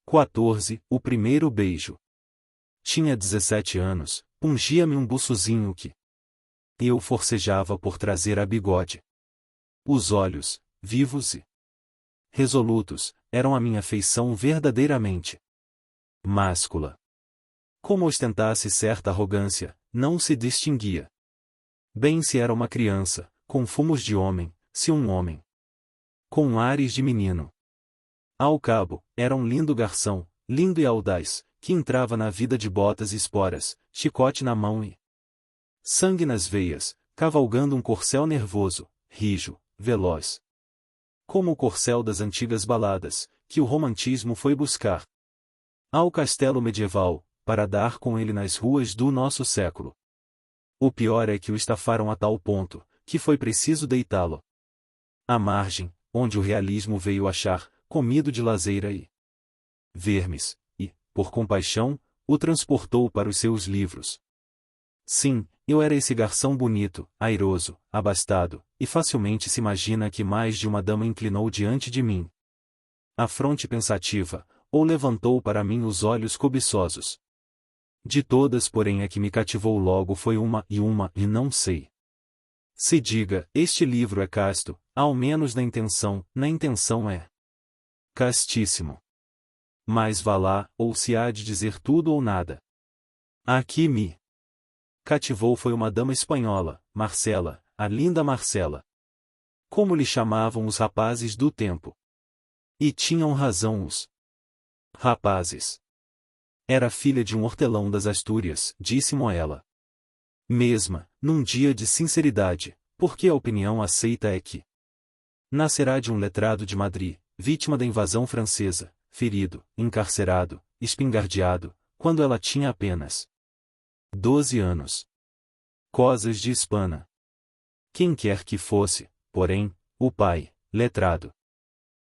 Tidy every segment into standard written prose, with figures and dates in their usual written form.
14. O primeiro beijo. Tinha 17 anos, pungia-me um buçozinho que eu forcejava por trazer a bigode. Os olhos, vivos e resolutos, eram a minha feição verdadeiramente máscula. Como ostentasse certa arrogância, não se distinguia bem se era uma criança, com fumos de homem, se um homem com ares de menino. Ao cabo, era um lindo garçom, lindo e audaz, que entrava na vida de botas e esporas, chicote na mão e sangue nas veias, cavalgando um corcel nervoso, rijo, veloz. Como o corcel das antigas baladas, que o romantismo foi buscar ao castelo medieval, para dar com ele nas ruas do nosso século. O pior é que o estafaram a tal ponto, que foi preciso deitá-lo à margem, onde o realismo veio achar, comido de lazeira e vermes, e, por compaixão, o transportou para os seus livros. Sim, eu era esse garçom bonito, airoso, abastado, e facilmente se imagina que mais de uma dama inclinou diante de mim a fronte pensativa, ou levantou para mim os olhos cobiçosos. De todas, porém, a que me cativou logo foi uma, e não sei se diga, este livro é casto, ao menos na intenção é castíssimo. Mas vá lá, ou se há de dizer tudo ou nada. Aqui me cativou foi uma dama espanhola, Marcela, a linda Marcela. Como lhe chamavam os rapazes do tempo. E tinham razão os rapazes. Era filha de um hortelão das Astúrias, disse-mo ela mesma, num dia de sinceridade, porque a opinião aceita é que nascerá de um letrado de Madrid, vítima da invasão francesa, ferido, encarcerado, espingardeado, quando ela tinha apenas 12 anos. Coisas de hispana. Quem quer que fosse, porém, o pai, letrado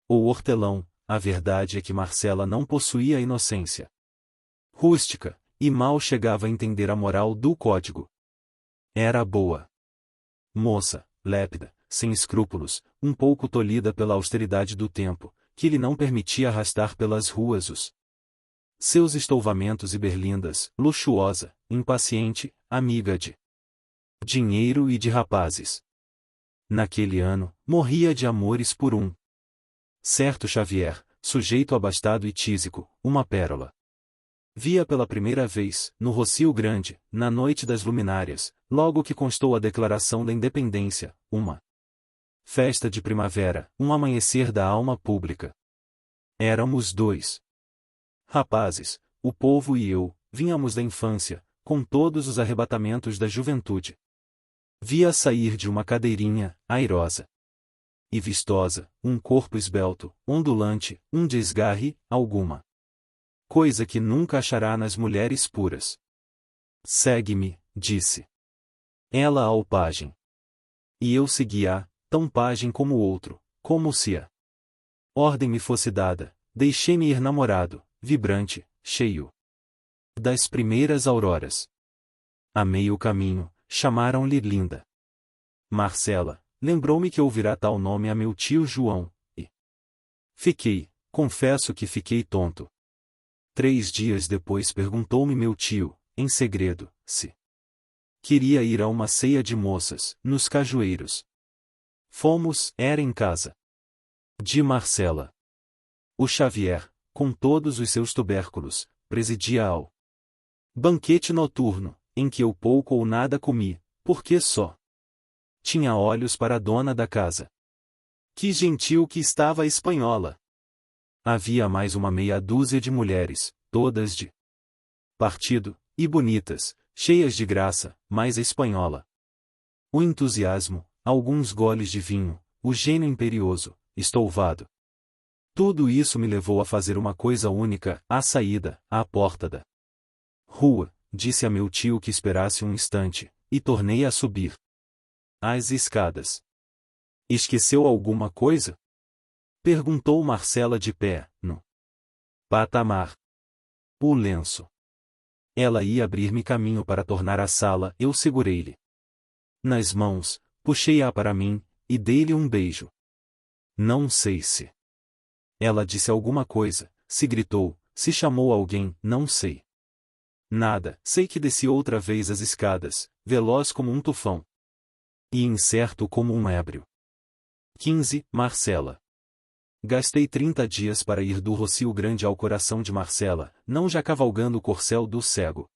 ou hortelão, a verdade é que Marcela não possuía a inocência rústica, e mal chegava a entender a moral do código. Era boa moça, lépida, sem escrúpulos, um pouco tolhida pela austeridade do tempo, que lhe não permitia arrastar pelas ruas os seus estouvamentos e berlindas, luxuosa, impaciente, amiga de dinheiro e de rapazes. Naquele ano, morria de amores por um certo Xavier, sujeito abastado e tísico, uma pérola. Via pela primeira vez, no Rocio Grande, na noite das luminárias, logo que constou a declaração da independência, uma festa de primavera, um amanhecer da alma pública. Éramos dois rapazes, o povo e eu, vínhamos da infância, com todos os arrebatamentos da juventude. Via sair de uma cadeirinha, airosa e vistosa, um corpo esbelto, ondulante, um desgarre, alguma coisa que nunca achará nas mulheres puras. Segue-me, disse ela ao pajem. E eu segui-a, tão pajem como o outro, como se a ordem me fosse dada, deixei-me ir namorado, vibrante, cheio das primeiras auroras. A meio caminho, chamaram-lhe Linda. Marcela, lembrou-me que ouvirá tal nome a meu tio João, e confesso que fiquei tonto. 3 dias depois perguntou-me meu tio, em segredo, se queria ir a uma ceia de moças, nos Cajueiros. Fomos, era em casa de Marcela. O Xavier, com todos os seus tubérculos, presidia ao banquete noturno, em que eu pouco ou nada comi, porque só tinha olhos para a dona da casa. Que gentil que estava a espanhola! Havia mais uma meia dúzia de mulheres, todas de partido, e bonitas, cheias de graça, mas a espanhola. O entusiasmo, alguns goles de vinho, o gênio imperioso, estouvado. Tudo isso me levou a fazer uma coisa única, à saída, à porta da rua, disse a meu tio que esperasse um instante, e tornei a subir as escadas. Esqueceu alguma coisa? Perguntou Marcela de pé, no patamar. O lenço. Ela ia abrir-me caminho para tornar à sala, eu segurei-lhe nas mãos, puxei-a para mim, e dei-lhe um beijo. Não sei se ela disse alguma coisa, se gritou, se chamou alguém, não sei. Nada, sei que desci outra vez as escadas, veloz como um tufão. E incerto como um ébrio. 15. Marcela. Gastei 30 dias para ir do Rocio Grande ao coração de Marcela, não já cavalgando o corcel do cego.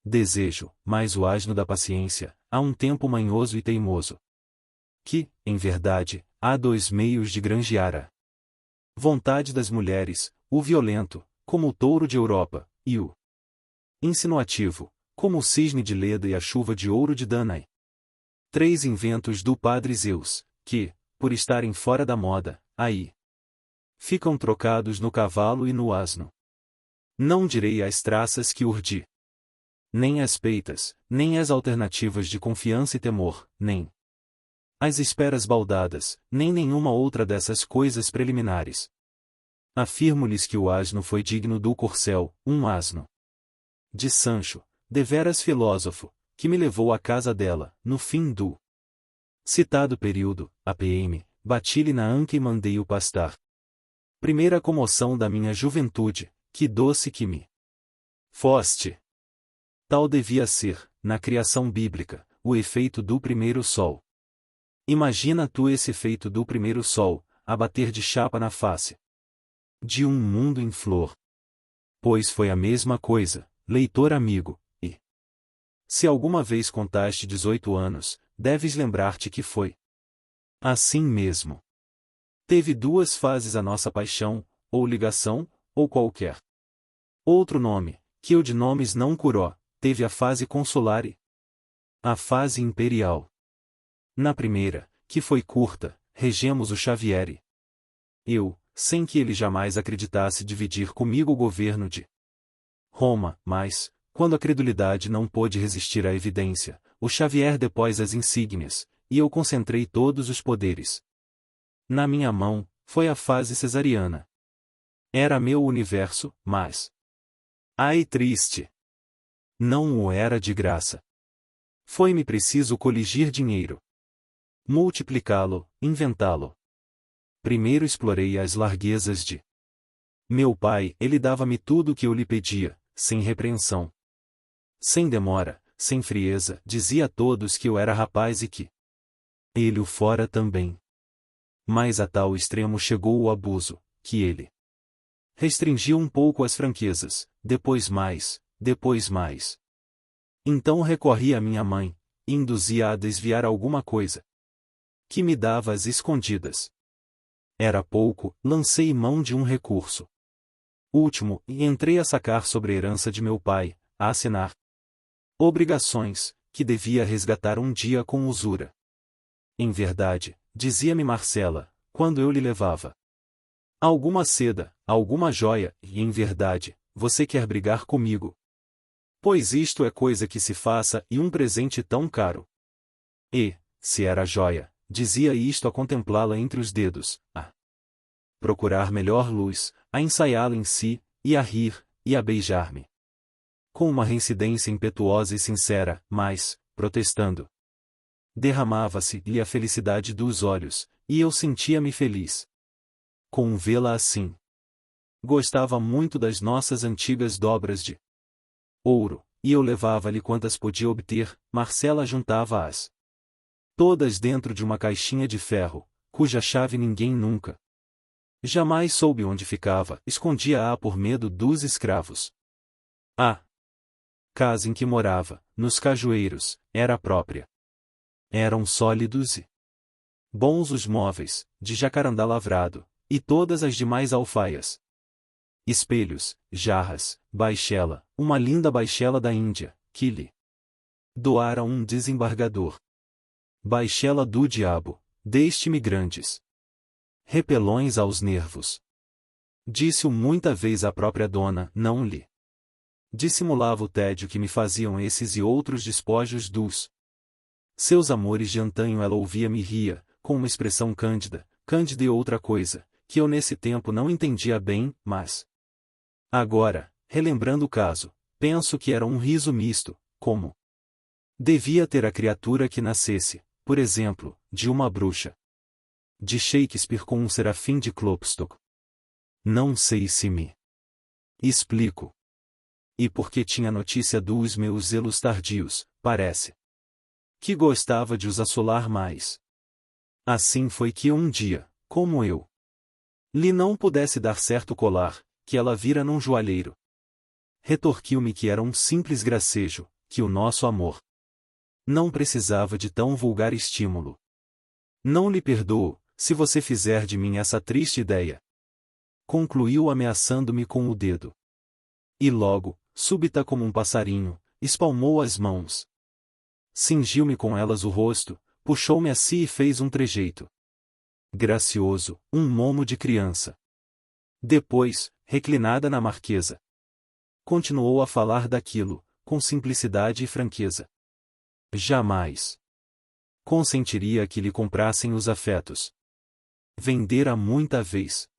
Desejo, mais o asno da paciência, há um tempo manhoso e teimoso. Que, em verdade, há dois meios de granjear a vontade das mulheres, o violento, como o touro de Europa, e o insinuativo, como o cisne de Leda e a chuva de ouro de Danae. 3 inventos do padre Zeus, que, por estarem fora da moda, aí ficam trocados no cavalo e no asno. Não direi as traças que urdi, nem as peitas, nem as alternativas de confiança e temor, nem as esperas baldadas, nem nenhuma outra dessas coisas preliminares. Afirmo-lhes que o asno foi digno do corcel, um asno de Sancho, deveras filósofo, que me levou à casa dela, no fim do citado período, APM, bati-lhe na anca e mandei-o pastar. Primeira comoção da minha juventude, que doce que me foste. Tal devia ser, na criação bíblica, o efeito do primeiro sol. Imagina tu esse efeito do primeiro sol, a bater de chapa na face de um mundo em flor. Pois foi a mesma coisa, leitor amigo, e se alguma vez contaste 18 anos, deves lembrar-te que foi assim mesmo. Teve duas fases a nossa paixão, ou ligação, ou qualquer outro nome, que eu de nomes não curó, teve a fase consular e a fase imperial. Na primeira, que foi curta, regemos o Xavier e eu, sem que ele jamais acreditasse dividir comigo o governo de Roma, mas, quando a credulidade não pôde resistir à evidência, o Xavier depôs as insígnias, e eu concentrei todos os poderes na minha mão. Foi a fase cesariana. Era meu universo, mas ai triste! Não o era de graça. Foi-me preciso coligir dinheiro, multiplicá-lo, inventá-lo. Primeiro explorei as larguezas de meu pai, ele dava-me tudo o que eu lhe pedia, sem repreensão. Sem demora, sem frieza, dizia a todos que eu era rapaz e que ele o fora também. Mas a tal extremo chegou o abuso, que ele restringiu um pouco as franquezas, depois mais, depois mais. Então recorri à minha mãe, e induzia-a a desviar alguma coisa que me dava às escondidas. Era pouco, lancei mão de um recurso último, e entrei a sacar sobre a herança de meu pai, a assinar obrigações, que devia resgatar um dia com usura. Em verdade, dizia-me Marcela, quando eu lhe levava alguma seda, alguma joia, e em verdade, você quer brigar comigo? Pois isto é coisa que se faça e um presente tão caro. E, se era joia, dizia isto a contemplá-la entre os dedos, a procurar melhor luz, a ensaiá-la em si, e a rir, e a beijar-me. Com uma reincidência impetuosa e sincera, mas, protestando, derramava-se-lhe a felicidade dos olhos, e eu sentia-me feliz com vê-la assim. Gostava muito das nossas antigas dobras de ouro, e eu levava-lhe quantas podia obter. Marcela juntava-as todas dentro de uma caixinha de ferro, cuja chave ninguém nunca jamais soube onde ficava, escondia-a por medo dos escravos. A casa em que morava, nos Cajueiros, era própria. Eram sólidos e bons os móveis, de jacarandá lavrado, e todas as demais alfaias. Espelhos, jarras, baixela, uma linda baixela da Índia, que lhe doara um desembargador. Baixela do diabo, deixe-me grandes repelões aos nervos. Disse-o muita vez a própria dona, não lhe dissimulava o tédio que me faziam esses e outros despojos dos seus amores de antanho. Ela ouvia-me e ria, com uma expressão cândida e outra coisa, que eu nesse tempo não entendia bem, mas agora, relembrando o caso, penso que era um riso misto, como devia ter a criatura que nascesse, por exemplo, de uma bruxa de Shakespeare com um serafim de Klopstock. Não sei se me Explico. E porque tinha notícia dos meus zelos tardios, parece que gostava de os assolar mais. Assim foi que um dia, como eu lhe não pudesse dar certo colar, que ela vira num joalheiro, retorquiu-me que era um simples gracejo, que o nosso amor não precisava de tão vulgar estímulo. Não lhe perdoo, se você fizer de mim essa triste ideia. Concluiu ameaçando-me com o dedo. E logo, súbita como um passarinho, espalmou as mãos. Cingiu-me com elas o rosto, puxou-me a si e fez um trejeito gracioso, um momo de criança. Depois, reclinada na marquesa, continuou a falar daquilo, com simplicidade e franqueza. Jamais consentiria que lhe comprassem os afetos. Vendera muita vez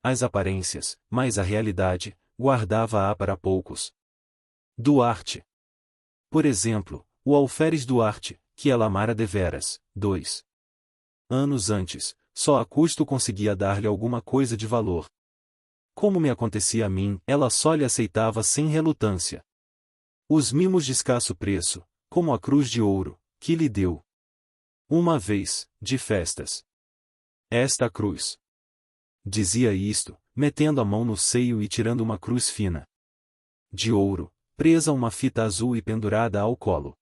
as aparências, mas a realidade, guardava-a para poucos. Duarte. Por exemplo, o alferes Duarte, que ela amara deveras, 2 anos antes, só a custo conseguia dar-lhe alguma coisa de valor. Como me acontecia a mim, ela só lhe aceitava sem relutância os mimos de escasso preço, como a cruz de ouro, que lhe deu uma vez, de festas. Esta cruz. Dizia isto, metendo a mão no seio e tirando uma cruz fina de ouro, presa a uma fita azul e pendurada ao colo.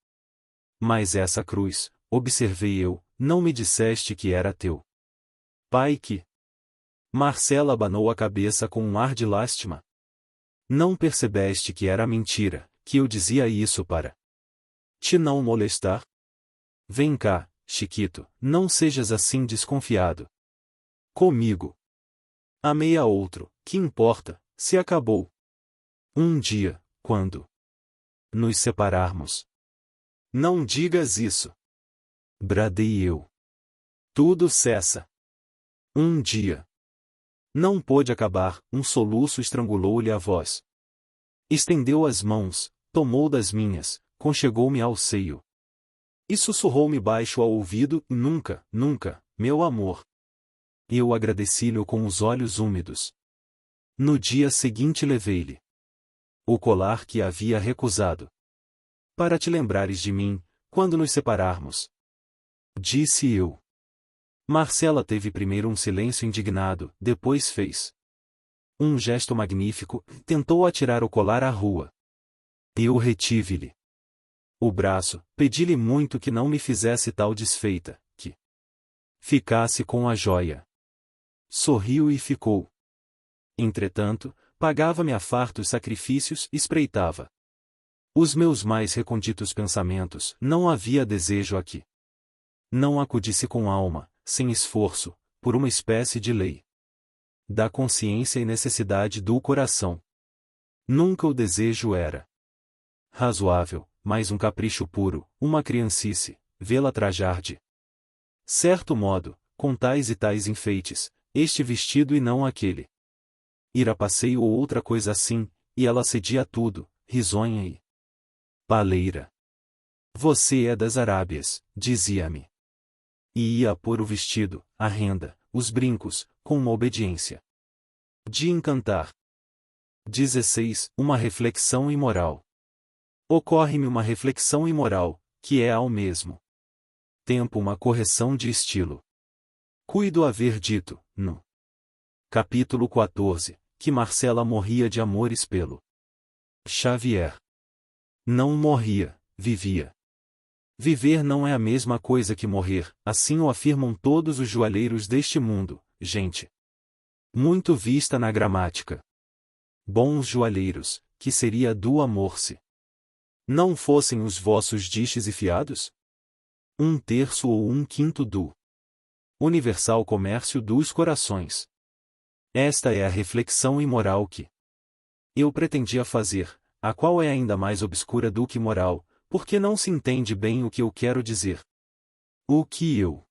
Mas essa cruz, observei eu, não me disseste que era teu pai que... Marcela abanou a cabeça com um ar de lástima. Não percebeste que era mentira, que eu dizia isso para te não molestar? Vem cá, Chiquito, não sejas assim desconfiado. Comigo. Amei a outro, que importa, se acabou. Um dia, quando nos separarmos. Não digas isso. Bradei eu. Tudo cessa. Um dia. Não pôde acabar, um soluço estrangulou-lhe a voz. Estendeu as mãos, tomou das minhas, conchegou-me ao seio. E sussurrou-me baixo ao ouvido, nunca, nunca, meu amor. Eu agradeci-lhe com os olhos úmidos. No dia seguinte levei-lhe o colar que havia recusado. Para te lembrares de mim, quando nos separarmos. Disse eu. Marcela teve primeiro um silêncio indignado, depois fez um gesto magnífico, tentou atirar o colar à rua. Eu retive-lhe o braço, pedi-lhe muito que não me fizesse tal desfeita, que ficasse com a joia. Sorriu e ficou. Entretanto, pagava-me a fartos sacrifícios, espreitava os meus mais recônditos pensamentos, não havia desejo aqui. Não acudisse com alma, sem esforço, por uma espécie de lei da consciência e necessidade do coração. Nunca o desejo era razoável, mas um capricho puro, uma criancice, vê-la trajar de certo modo, com tais e tais enfeites, este vestido e não aquele. Ir a passeio ou outra coisa assim, e ela cedia a tudo, risonha e paleira. Você é das Arábias, dizia-me. E ia a pôr o vestido, a renda, os brincos, com uma obediência de encantar. 16. Uma reflexão imoral. Ocorre-me uma reflexão imoral, que é ao mesmo tempo uma correção de estilo. Cuido haver dito, no capítulo 14, que Marcela morria de amores pelo Xavier. Não morria, vivia. Viver não é a mesma coisa que morrer, assim o afirmam todos os joalheiros deste mundo, gente muito vista na gramática. Bons joalheiros, que seria do amor se não fossem os vossos diches e fiados? 1/3 ou 1/5 do universal comércio dos corações. Esta é a reflexão imoral que eu pretendia fazer, a qual é ainda mais obscura do que moral, porque não se entende bem o que eu quero dizer. O que eu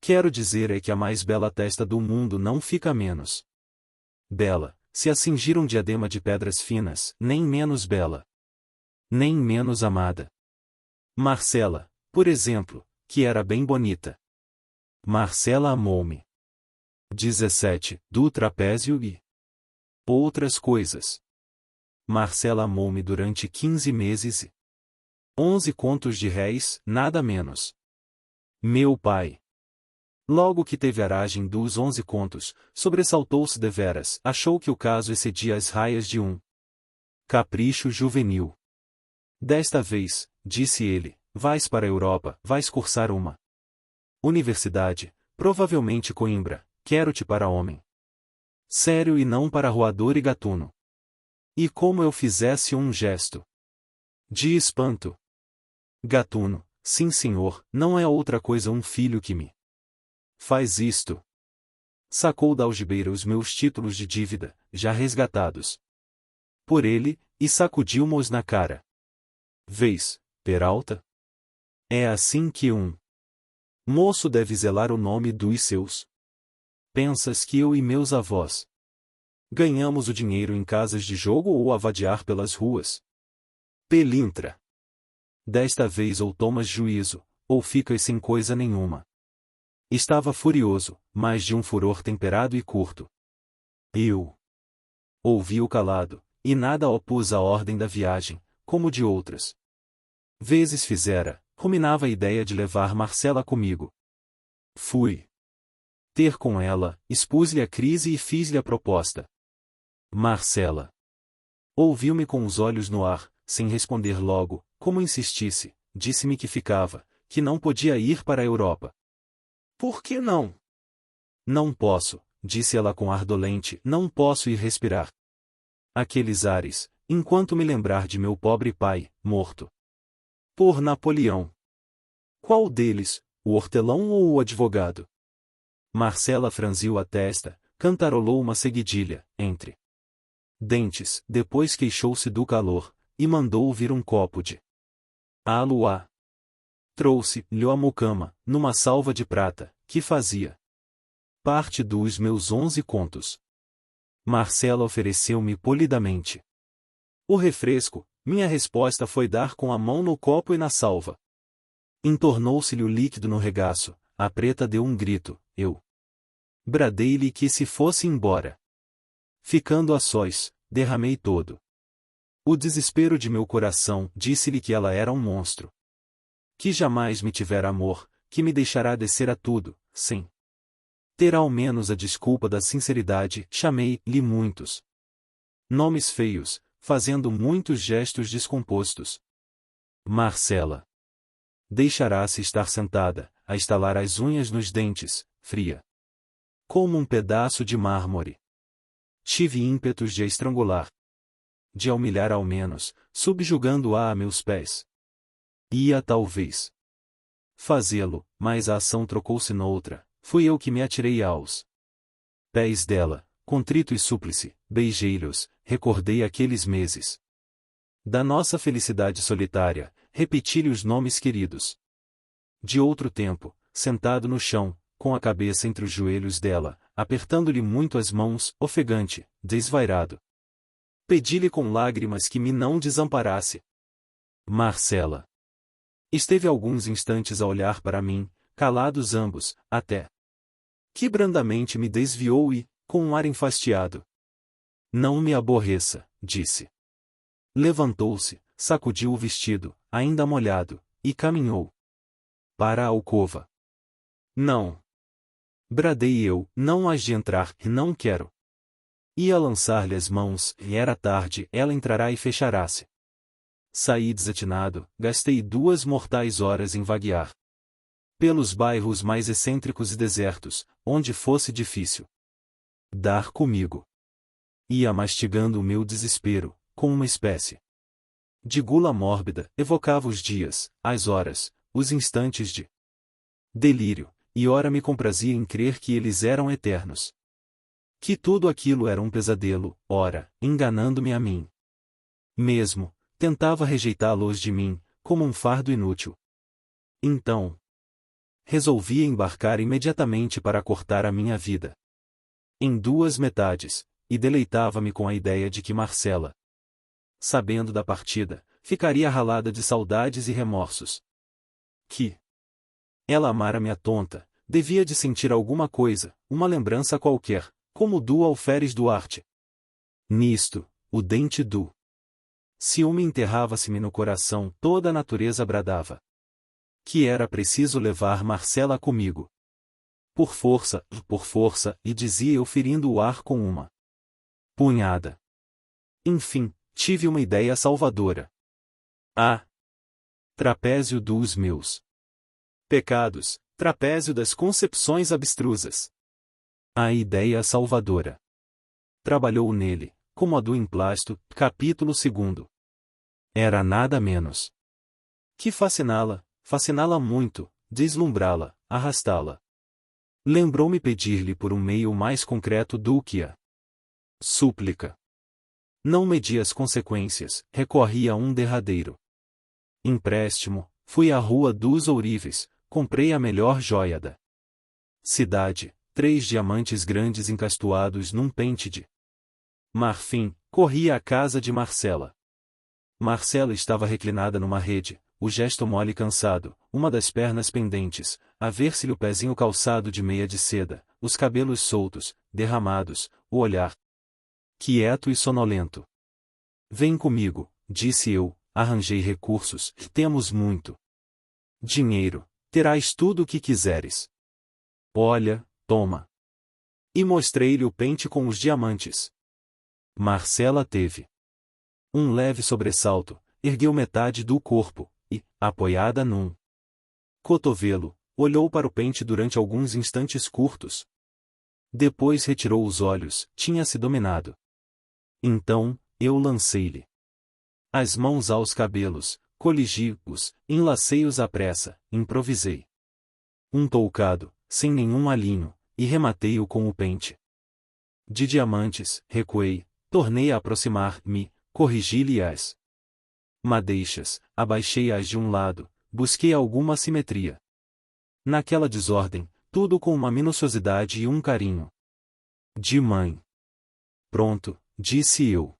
quero dizer é que a mais bela testa do mundo não fica menos bela, se a cingir um diadema de pedras finas, nem menos bela, nem menos amada. Marcela, por exemplo, que era bem bonita. Marcela amou-me. 17. Do trapézio e Outras coisas. Marcela amou-me durante 15 meses e 11 contos de réis, nada menos. Meu pai. Logo que teve aragem dos 11 contos, sobressaltou-se deveras, achou que o caso excedia as raias de um capricho juvenil. Desta vez, disse ele, vais para a Europa, vais cursar uma universidade, provavelmente Coimbra, quero-te para homem sério e não para roador e gatuno. E como eu fizesse um gesto de espanto. Gatuno, sim senhor, não é outra coisa um filho que me faz isto. Sacou da algibeira os meus títulos de dívida, já resgatados por ele, e sacudiu-mos na cara. Vês, Peralta? É assim que um moço deve zelar o nome dos seus. Pensas que eu e meus avós ganhamos o dinheiro em casas de jogo ou a vadear pelas ruas? Pelintra. Desta vez ou tomas juízo, ou ficas sem coisa nenhuma. Estava furioso, mas de um furor temperado e curto. Eu ouvi-o calado, e nada opus à ordem da viagem, como de outras vezes fizera, ruminava a ideia de levar Marcela comigo. Fui ter com ela, expus-lhe a crise e fiz-lhe a proposta. Marcela ouviu-me com os olhos no ar, sem responder logo, como insistisse, disse-me que ficava, que não podia ir para a Europa. Por que não? Não posso, disse ela com ar dolente, não posso ir respirar aqueles ares, enquanto me lembrar de meu pobre pai, morto por Napoleão. Qual deles, o hortelão ou o advogado? Marcela franziu a testa, cantarolou uma seguidilha, entre dentes, depois queixou-se do calor, e mandou vir um copo de aluá. Trouxe-lhe a mucama, numa salva de prata, que fazia parte dos meus 11 contos. Marcela ofereceu-me polidamente o refresco, minha resposta foi dar com a mão no copo e na salva. Entornou-se-lhe o líquido no regaço, a preta deu um grito, eu bradei-lhe que se fosse embora. Ficando a sós, derramei todo o desespero de meu coração, disse-lhe que ela era um monstro, que jamais me tivera amor, que me deixará descer a tudo, sim. Ter ao menos a desculpa da sinceridade, chamei-lhe muitos nomes feios, fazendo muitos gestos descompostos. Marcela deixará-se estar sentada, a estalar as unhas nos dentes, fria como um pedaço de mármore. Tive ímpetos de a estrangular, de a humilhar ao menos, subjugando-a a meus pés. Ia talvez fazê-lo, mas a ação trocou-se noutra, fui eu que me atirei aos pés dela, contrito e súplice, beijei-lhes, recordei aqueles meses da nossa felicidade solitária, repeti-lhe os nomes queridos. De outro tempo, sentado no chão, com a cabeça entre os joelhos dela, apertando-lhe muito as mãos, ofegante, desvairado. Pedi-lhe com lágrimas que me não desamparasse. Marcela esteve alguns instantes a olhar para mim, calados ambos, até que brandamente me desviou e, com um ar enfastiado, não me aborreça, disse. Levantou-se, sacudiu o vestido, ainda molhado, e caminhou para a alcova. Não! Bradei eu, não hás de entrar, não quero. Ia lançar-lhe as mãos, e era tarde, ela entrará e fechará-se. Saí desatinado, gastei 2 mortais horas em vaguear pelos bairros mais excêntricos e desertos, onde fosse difícil dar comigo. Ia mastigando o meu desespero, com uma espécie de gula mórbida, evocava os dias, as horas, os instantes de delírio, e ora me comprazia em crer que eles eram eternos. Que tudo aquilo era um pesadelo, ora, enganando-me a mim mesmo, tentava rejeitá-los de mim, como um fardo inútil. Então, resolvi embarcar imediatamente para cortar a minha vida em 2 metades, e deleitava-me com a ideia de que Marcela, sabendo da partida, ficaria ralada de saudades e remorsos. Que ela amara-me a tonta, devia de sentir alguma coisa, uma lembrança qualquer, como do Alferes Duarte. Nisto, o dente do ciúme enterrava-se-me no coração, toda a natureza bradava que era preciso levar Marcela comigo. Por força, e dizia eu ferindo o ar com uma punhada. Enfim, tive uma ideia salvadora. Ah! Trapézio dos meus pecados, trapézio das concepções abstrusas. A ideia salvadora trabalhou nele, como a do emplasto, capítulo 2. Era nada menos que fasciná-la muito, deslumbrá-la, arrastá-la. Lembrou-me pedir-lhe por um meio mais concreto do que a súplica. Não media as consequências, recorri a um derradeiro empréstimo, fui à Rua dos Ourives, comprei a melhor joia da cidade, 3 diamantes grandes encastoados num pente de marfim, corri à casa de Marcela. Marcela estava reclinada numa rede, o gesto mole e cansado, uma das pernas pendentes, a ver-se-lhe o pezinho calçado de meia de seda, os cabelos soltos, derramados, o olhar quieto e sonolento. Vem comigo, disse eu, arranjei recursos, temos muito dinheiro, terás tudo o que quiseres. Olha, toma. E mostrei-lhe o pente com os diamantes. Marcela teve um leve sobressalto, ergueu metade do corpo, e, apoiada num cotovelo, olhou para o pente durante alguns instantes curtos. Depois retirou os olhos, tinha-se dominado. Então, eu lancei-lhe as mãos aos cabelos, coligi-os, enlacei-os à pressa, improvisei um toucado, sem nenhum alinho, e rematei-o com o pente de diamantes, recuei, tornei a aproximar-me, corrigi-lhe as madeixas, abaixei-as de um lado, busquei alguma simetria. Naquela desordem, tudo com uma minuciosidade e um carinho de mãe. Pronto, disse eu.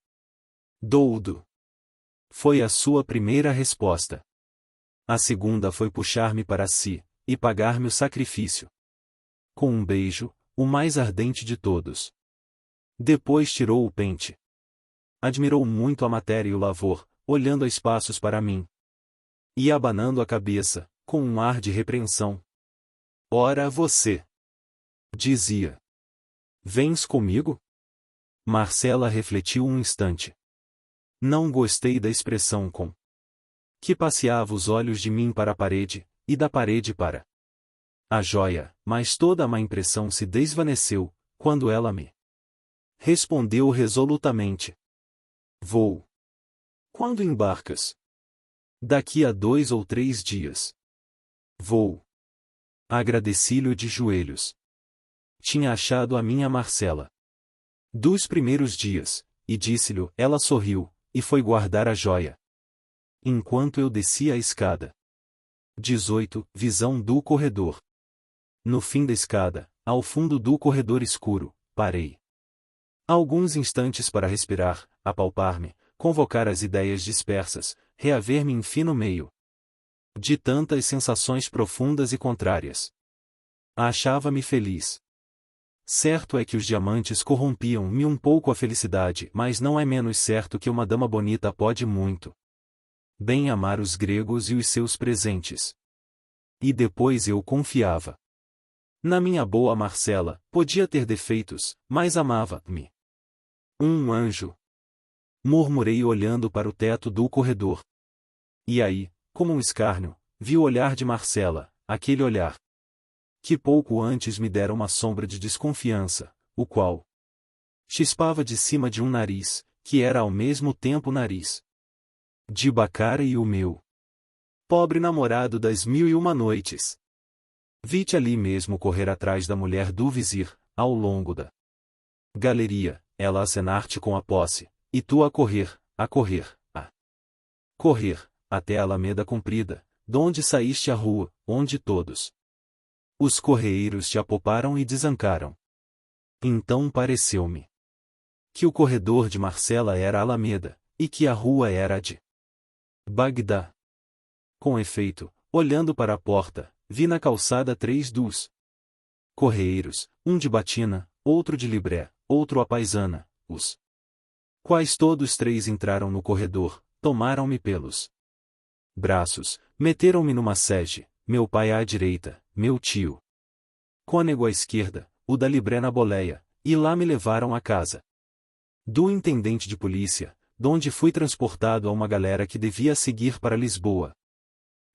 Doudo. Foi a sua primeira resposta. A segunda foi puxar-me para si, e pagar-me o sacrifício. Com um beijo, o mais ardente de todos. Depois tirou o pente. Admirou muito a matéria e o lavor, olhando a espaços para mim. E abanando a cabeça, com um ar de repreensão. Ora você! Dizia. Vens comigo? Marcela refletiu um instante. Não gostei da expressão com que passeava os olhos de mim para a parede, e da parede para a joia, mas toda a má impressão se desvaneceu, quando ela me respondeu resolutamente. Vou. Quando embarcas? Daqui a 2 ou 3 dias. Vou. Agradeci-lhe de joelhos. Tinha achado a minha Marcela dos primeiros dias, e disse-lhe, ela sorriu, e foi guardar a joia. Enquanto eu descia a escada. 18. Visão do corredor. No fim da escada, ao fundo do corredor escuro, parei. Alguns instantes para respirar, apalpar-me, convocar as ideias dispersas, reaver-me em fino meio de tantas sensações profundas e contrárias. Achava-me feliz. Certo é que os diamantes corrompiam-me um pouco a felicidade, mas não é menos certo que uma dama bonita pode muito bem amar os gregos e os seus presentes. E depois eu confiava na minha boa Marcela, podia ter defeitos, mas amava-me. Um anjo. Murmurei olhando para o teto do corredor. E aí, como um escárnio, vi o olhar de Marcela, aquele olhar que pouco antes me dera uma sombra de desconfiança, o qual chispava de cima de um nariz, que era ao mesmo tempo o nariz de Baccara e o meu pobre namorado das 1001 noites. Vi-te ali mesmo correr atrás da mulher do vizir, ao longo da galeria, ela a acenar-te com a posse, e tu a correr, até a Alameda comprida, donde saíste à rua, onde todos os correeiros te apoparam e desancaram. Então pareceu-me que o corredor de Marcela era a Alameda, e que a rua era a de Bagdá. Com efeito, olhando para a porta, vi na calçada 3 dos correeiros, um de batina, outro de libré, outro à paisana, os Quais todos três entraram no corredor, tomaram-me pelos braços, meteram-me numa sege, meu pai à direita, meu tio cônego à esquerda, o da libré na boleia, e lá me levaram à casa do intendente de polícia, donde fui transportado a uma galera que devia seguir para Lisboa.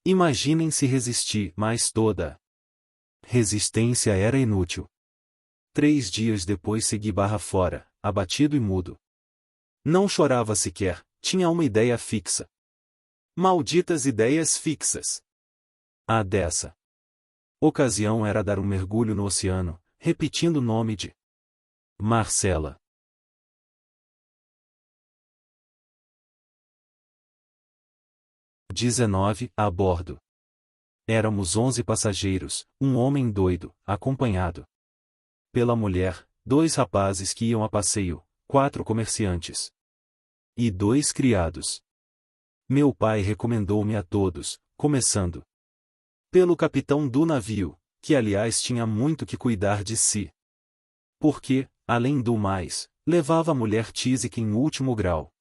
Imaginem se resisti, mas toda resistência era inútil. 3 dias depois segui barra fora, abatido e mudo. Não chorava sequer, tinha uma ideia fixa. Malditas ideias fixas! A dessa ocasião era dar um mergulho no oceano, repetindo o nome de Marcela. A bordo. Éramos 11 passageiros, um homem doido, acompanhado pela mulher, 2 rapazes que iam a passeio, 4 comerciantes e 2 criados. Meu pai recomendou-me a todos, começando pelo capitão do navio, que aliás tinha muito que cuidar de si. Porque, além do mais, levava a mulher tísica em último grau.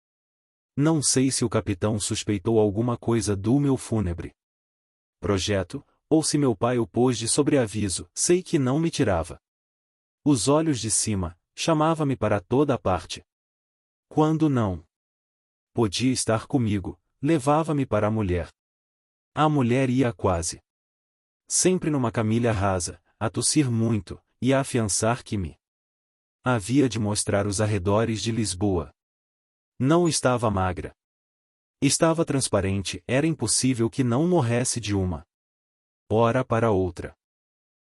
Não sei se o capitão suspeitou alguma coisa do meu fúnebre projeto, ou se meu pai o pôs de sobreaviso, sei que não me tirava os olhos de cima, chamava-me para toda a parte. Quando não podia estar comigo, levava-me para a mulher. A mulher ia quase sempre numa camilha rasa, a tossir muito, e a afiançar que me havia de mostrar os arredores de Lisboa. Não estava magra. Estava transparente, era impossível que não morresse de uma hora para outra.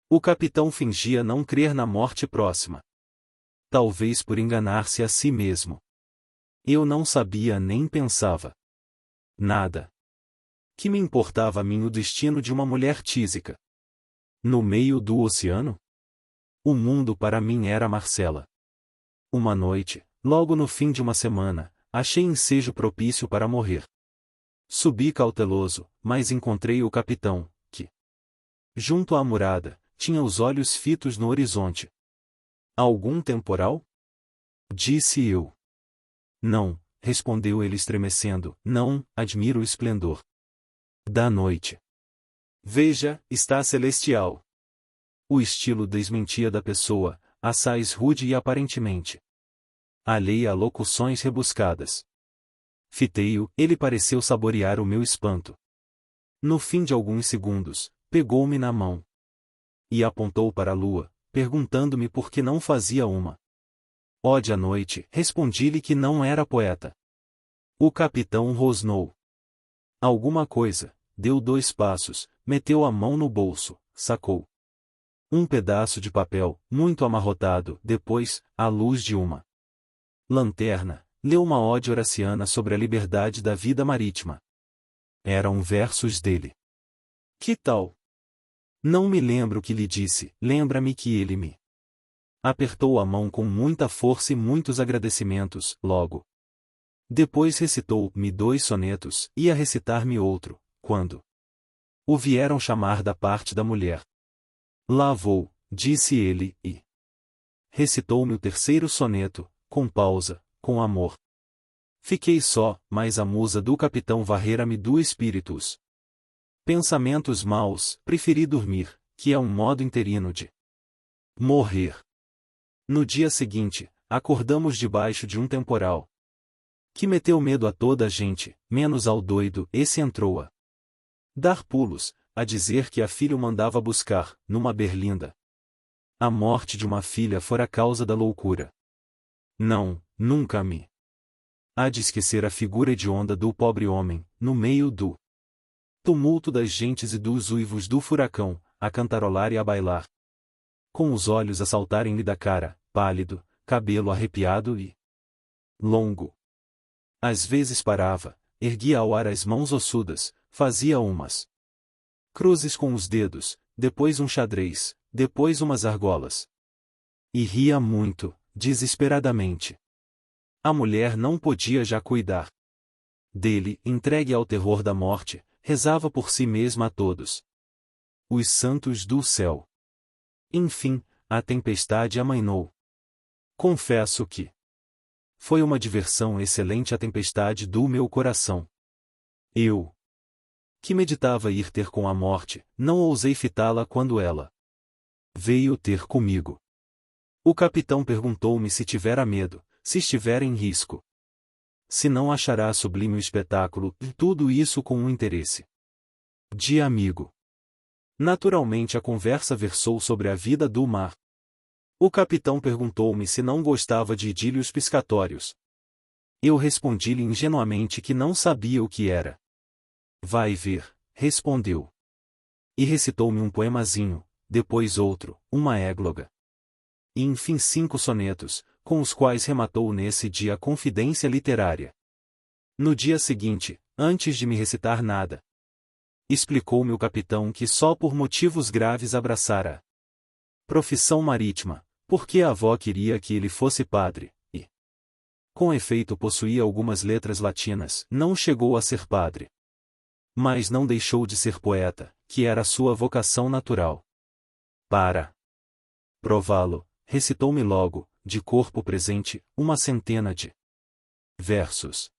O capitão fingia não crer na morte próxima. Talvez por enganar-se a si mesmo. Eu não sabia nem pensava nada. Que me importava a mim o destino de uma mulher tísica? No meio do oceano? O mundo para mim era Marcela. Uma noite, logo no fim de uma semana, achei ensejo propício para morrer. Subi cauteloso, mas encontrei o capitão, que, junto à murada, tinha os olhos fitos no horizonte. Algum temporal? Disse eu. Não, respondeu ele estremecendo, não, admiro o esplendor da noite. Veja, está celestial. O estilo desmentia da pessoa, assaz rude e aparentemente alheia a locuções rebuscadas. Fitei-o, ele pareceu saborear o meu espanto. No fim de alguns segundos, pegou-me na mão e apontou para a lua, perguntando-me por que não fazia uma ode à noite. Respondi-lhe que não era poeta. O capitão rosnou alguma coisa, deu 2 passos, meteu a mão no bolso, sacou um pedaço de papel, muito amarrotado, depois, à luz de uma lanterna, leu uma ode horaciana sobre a liberdade da vida marítima. Eram versos dele. Que tal? Não me lembro o que lhe disse, lembra-me que ele me apertou a mão com muita força e muitos agradecimentos, logo. Depois recitou-me 2 sonetos, ia recitar-me outro, quando o vieram chamar da parte da mulher. Lá vou, disse ele, e recitou-me o 3º soneto, com pausa, com amor. Fiquei só, mas a musa do capitão varrera-me do espíritus. Pensamentos maus, preferi dormir, que é um modo interino de morrer. No dia seguinte, acordamos debaixo de um temporal que meteu medo a toda a gente, menos ao doido. Esse entrou a dar pulos, a dizer que a filha o mandava buscar, numa berlinda. A morte de uma filha fora a causa da loucura. Não, nunca me há de esquecer a figura hedionda do pobre homem, no meio do tumulto das gentes e dos uivos do furacão, a cantarolar e a bailar, com os olhos a saltarem-lhe da cara, pálido, cabelo arrepiado e longo. Às vezes parava, erguia ao ar as mãos ossudas, fazia umas cruzes com os dedos, depois um xadrez, depois umas argolas. E ria muito, desesperadamente. A mulher não podia já cuidar dele, entregue ao terror da morte, rezava por si mesma a todos os santos do céu. Enfim, a tempestade amainou. Confesso que Foi uma diversão excelente a tempestade do meu coração. Eu, que meditava ir ter com a morte, não ousei fitá-la quando ela veio ter comigo. O capitão perguntou-me se tivera medo, se estivera em risco. Se não achará sublime o espetáculo, e tudo isso com um interesse de amigo. Naturalmente a conversa versou sobre a vida do mar. O capitão perguntou-me se não gostava de idílios piscatórios. Eu respondi-lhe ingenuamente que não sabia o que era. Vai ver, respondeu. E recitou-me um poemazinho, depois outro, uma égloga. E enfim 5 sonetos, com os quais rematou nesse dia a confidência literária. No dia seguinte, antes de me recitar nada, explicou-me o capitão que só por motivos graves abraçara a profissão marítima, porque a avó queria que ele fosse padre, e, com efeito possuía algumas letras latinas, não chegou a ser padre. Mas não deixou de ser poeta, que era sua vocação natural. Para prová-lo, recitou-me logo, de corpo presente, uma centena de versos.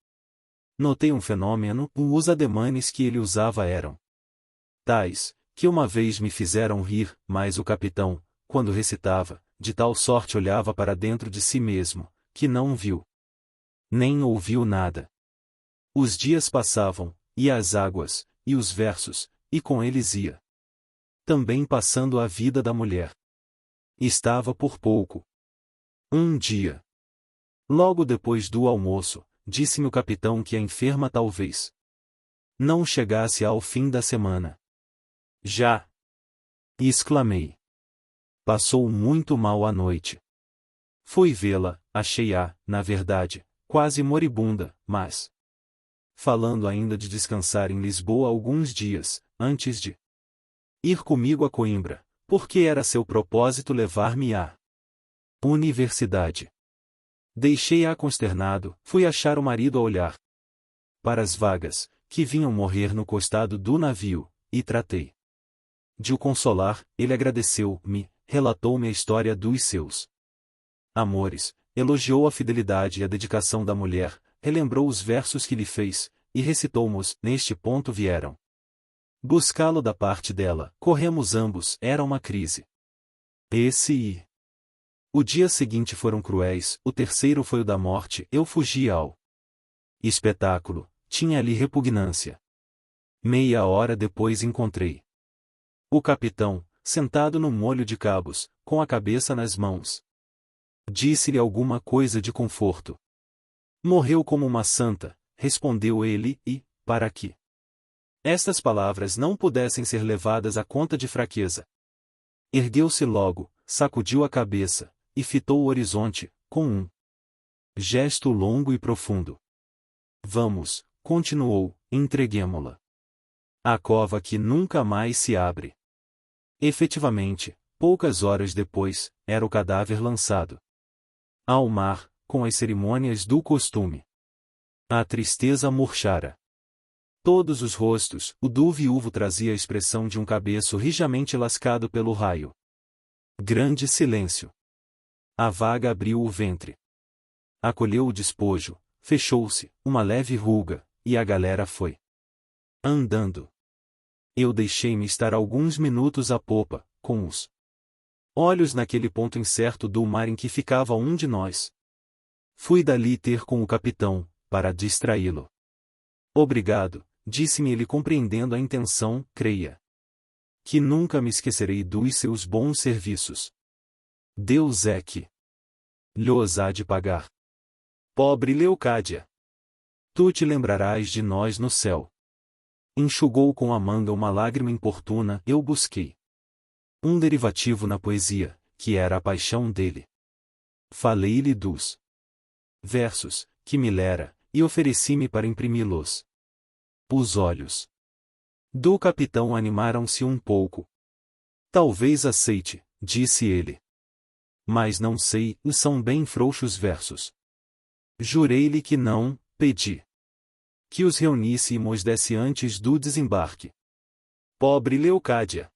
Notei um fenômeno: os ademanes que ele usava eram tais, que uma vez me fizeram rir, mas o capitão, quando recitava, de tal sorte olhava para dentro de si mesmo, que não viu, nem ouviu nada. Os dias passavam, e as águas, e os versos, e com eles ia também passando a vida da mulher. Estava por pouco. Um dia, logo depois do almoço, disse-me o capitão que a enferma talvez não chegasse ao fim da semana. Já! Exclamei. Passou muito mal a noite. Fui vê-la, achei-a, na verdade, quase moribunda, mas falando ainda de descansar em Lisboa alguns dias, antes de ir comigo a Coimbra, porque era seu propósito levar-me à universidade. Deixei-a consternado, fui achar o marido a olhar para as vagas, que vinham morrer no costado do navio, e tratei de o consolar. Ele agradeceu-me, relatou-me a história dos seus amores, elogiou a fidelidade e a dedicação da mulher, relembrou os versos que lhe fez, e recitou-mos. Neste ponto vieram buscá-lo da parte dela, corremos ambos, era uma crise. Esse e o dia seguinte foram cruéis, o terceiro foi o da morte. Eu fugi ao espetáculo, tinha ali repugnância. Meia hora depois encontrei o capitão, sentado no molho de cabos, com a cabeça nas mãos. Disse-lhe alguma coisa de conforto. Morreu como uma santa, respondeu ele, e, para que estas palavras não pudessem ser levadas à conta de fraqueza, ergueu-se logo, sacudiu a cabeça, e fitou o horizonte, com um gesto longo e profundo. Vamos, continuou, entreguemo-la à cova que nunca mais se abre. Efetivamente, poucas horas depois, era o cadáver lançado ao mar, com as cerimônias do costume. A tristeza murchara todos os rostos, o do viúvo trazia a expressão de um cabeço rijamente lascado pelo raio. Grande silêncio. A vaga abriu o ventre. Acolheu o despojo, fechou-se, uma leve ruga, e a galera foi andando. Eu deixei-me estar alguns minutos à popa, com os olhos naquele ponto incerto do mar em que ficava um de nós. Fui dali ter com o capitão, para distraí-lo. Obrigado, disse-me ele compreendendo a intenção, creia que nunca me esquecerei dos seus bons serviços. Deus é que lhos há de pagar. Pobre Leocádia! Tu te lembrarás de nós no céu. Enxugou com a manga uma lágrima importuna. Eu busquei um derivativo na poesia, que era a paixão dele. Falei-lhe dos versos, que me lera, e ofereci-me para imprimi-los. Os olhos do capitão animaram-se um pouco. Talvez aceite, disse ele. Mas não sei, são bem frouxos versos. Jurei-lhe que não, pedi que os reunisse e mos desse antes do desembarque. Pobre Leocádia!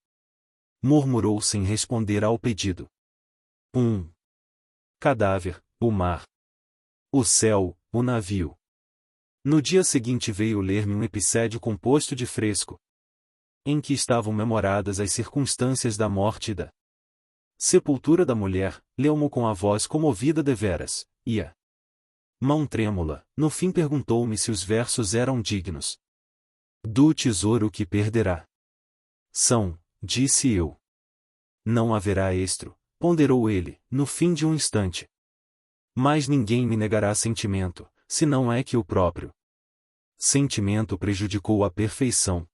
Murmurou sem responder ao pedido. Cadáver, o mar. O céu, o navio. No dia seguinte veio ler-me um epissédio composto de fresco, em que estavam memoradas as circunstâncias da morte e da sepultura da mulher, leu-mo com a voz comovida deveras, e a mão trêmula, no fim perguntou-me se os versos eram dignos do tesouro que perderá. São, disse eu. Não haverá estro, ponderou ele, no fim de um instante. Mas ninguém me negará sentimento, se não é que o próprio sentimento prejudicou a perfeição.